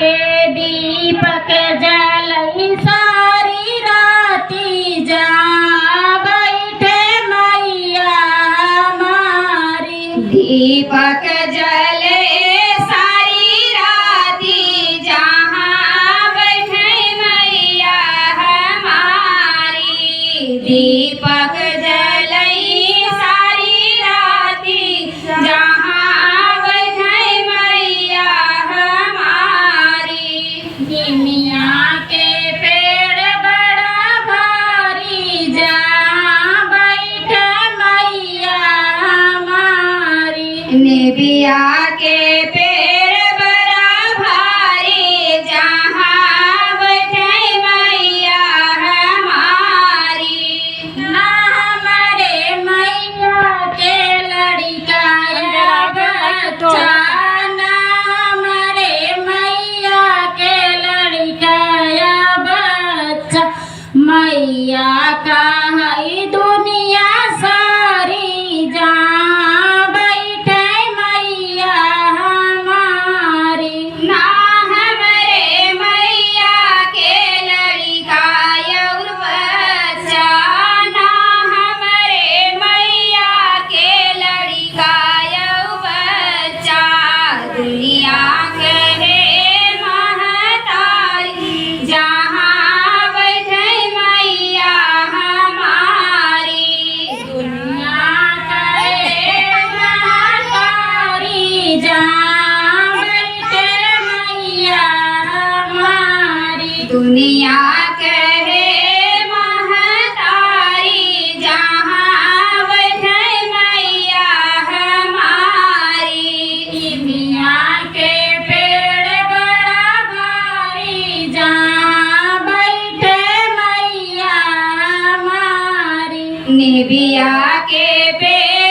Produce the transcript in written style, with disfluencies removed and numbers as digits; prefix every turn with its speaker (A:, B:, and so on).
A: के दीपक जलई सारी राती जा बैठे मैया हमारी।
B: दीपक जले सारी राती जहाँ बैठे मैया हमारी। दीपक जलई सारी राती जहाँ बैठे मैया हमारी।
A: निमिया के पेड़ बड़ा भारी जहाँ बैठे मैया हमारी।
B: निबिया के पेड़ बड़ा भारी जहाँ बैठे मैया हमारी।
A: ना हमारे मैया के लड़का या बच्चा, ना हमारे मैया के लड़का या बच्चा। मैया का है दुनिया सारी जहाँ बैठे मैया हमारी।
B: ना हमरे मैया के लड़का और बच्चा, ना हमरे मैया के लड़का और बच्चा। दुनिया कहे महतारी जहाँ बैठे मैया हमारी।
A: दुनिया करे महतारी जहाँ बैठे मैया हमारी।
B: दुनिया कहे महतारी जहाँ बैठे मैया हमारी।
A: निमिया के पेड़ बड़ा भारी जहाँ बैठे मैया हमारी।
B: निबिया के पेड़